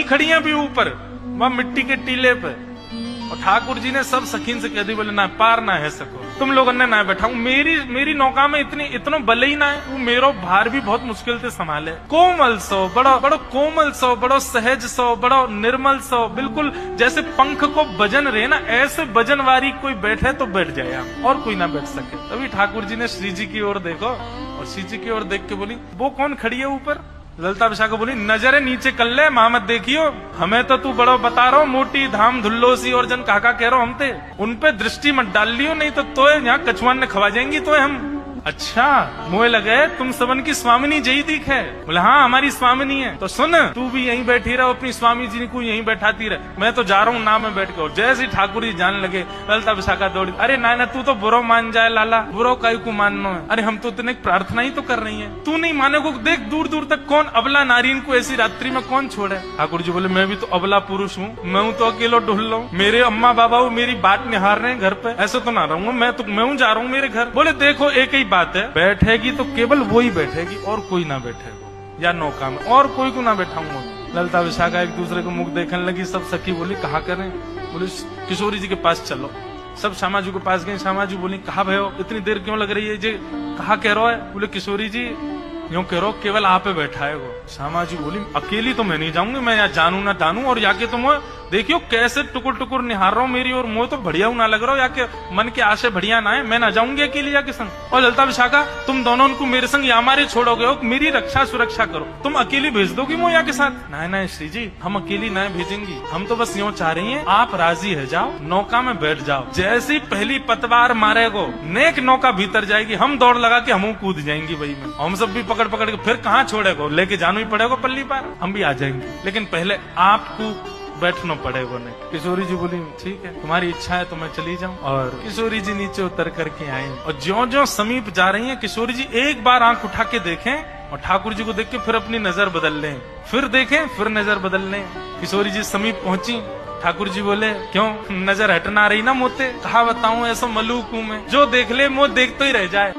खड़ी हैं भी ऊपर वहां मिट्टी के टीले पे, और ठाकुर जी ने सब सखीन से कह दी, बोले ना पार ना है सको, तुम लोगों ने ना बैठाऊं, मेरी नौका में इतनो बले ही ना है, वो मेरो भार भी बहुत मुश्किल से संभाले। कोमल सो, बड़ो कोमल सो, बड़ो सहज सो, बड़ो निर्मल सो, बिल्कुल जैसे पंख को बजन रहे ना, ऐसे बजनवारी कोई बैठे तो बैठ जाए, और कोई ना बैठ सके। तभी ठाकुर जी ने श्री जी की ओर देखो, और श्री जी की ओर देख के बोली, वो कौन खड़ी है ऊपर? ललिता विशाखा बोली, नजरे नीचे कर ले, मां मत देखियो, हमें तो तू बड़ो बता रहा, मोटी धाम धुल्लोसी और जन काका कह रहा हम ते, उन पे दृष्टि मत डाल लियो, नहीं तो यहाँ कछुआन ने खवा जाएंगी तो हम। अच्छा, मुझे लगे तुम सबन की स्वामिनी जई दिख है। बोले हाँ हमारी स्वामिनी है। तो सुन, तू भी यहीं बैठी रहो, अपनी स्वामी जी को यहीं बैठाती रहे, मैं तो जा रहा हूँ ना में बैठ के। और जैसे ही ठाकुर जी जाने लगे, ललिता विशाखा दौड़ी, अरे ना तू तो बुरो मान जाए लाला, बुरो काई को मानना है, अरे हम तो तेने प्रार्थना ही तो कर रही है, तू नहीं माने को देख दूर दूर तक कौन अबला नारी को ऐसी रात्रि में कौन छोड़े। ठाकुर जी बोले, मैं भी तो अबला पुरुष हूँ, मैं तो अकेलो ढूल रहा हूँ, मेरे अम्मा बाबा वो मेरी बात निहार रहे हैं घर पे, ऐसे तो ना रहूंगा, मैं जा रहा हूँ मेरे घर। बोले देखो एक ही बात है, बैठेगी तो केवल वो ही बैठेगी और कोई ना बैठेगा, या नौका में और कोई को ना बैठाऊंगा। ललिता विशाखा एक दूसरे को मुख देखने लगी, सब सखी बोली कहा करें? बोले किशोरी जी के पास चलो। सब श्यामा जी के पास गए। श्यामा जी बोली, कहा भयो इतनी देर क्यों लग रही है जी, कहा कह रहा है? बोले किशोरी जी यूं कह रहा केवल आप बैठा है वो। श्यामा जी बोली, अकेली तो मैं नहीं जाऊंगी, मैं यहाँ जानू ना जानू, और याके तुम देखियो कैसे टुकुर टुकुर निहार रहा हूँ मेरी, और मुझे तो बढ़िया ना लग रहा हो, याके मन के आशे बढ़िया ना है, मैं ना जाऊंगी अकेली जाके संग। और ललिता विशाखा तुम दोनों उनको मेरे संग या हमारे छोड़ोगे हो, मेरी रक्षा सुरक्षा करो, तुम अकेली भेज दोगी मुझे यहाँ के साथ? नहीं श्री जी, हम अकेली नहीं भेजेंगी, हम तो बस यूं चाह रही हैं आप राजी है जाओ, नौका में बैठ जाओ, जैसी पहली पतवार मारेगो नेक नौका भीतर जाएगी, हम दौड़ लगा के हम कूद जाएंगी वही में, हम सब भी पकड़ पकड़ के फिर कहाँ छोड़ेगो, लेके जाना ही पड़ेगा पल्ली पार, हम भी आ जाएंगे, लेकिन पहले आपको बैठना पड़ेगा। नहीं। किशोरी जी बोली, ठीक है तुम्हारी इच्छा है तो मैं चली जाऊं। और किशोरी जी नीचे उतर करके आई, और ज्यों ज्यों समीप जा रही हैं, किशोरी जी एक बार आंख उठा के देखें, और ठाकुर जी को देख के फिर अपनी नजर बदल लें, फिर देखें फिर नजर बदल लें। किशोरी जी समीप पहुंची, ठाकुर जी बोले, क्यों नजर हटना रही ना मोते? कहा बताऊं ऐसा मलूक हूं मैं, जो देख ले मुझे देखते ही रह जाए।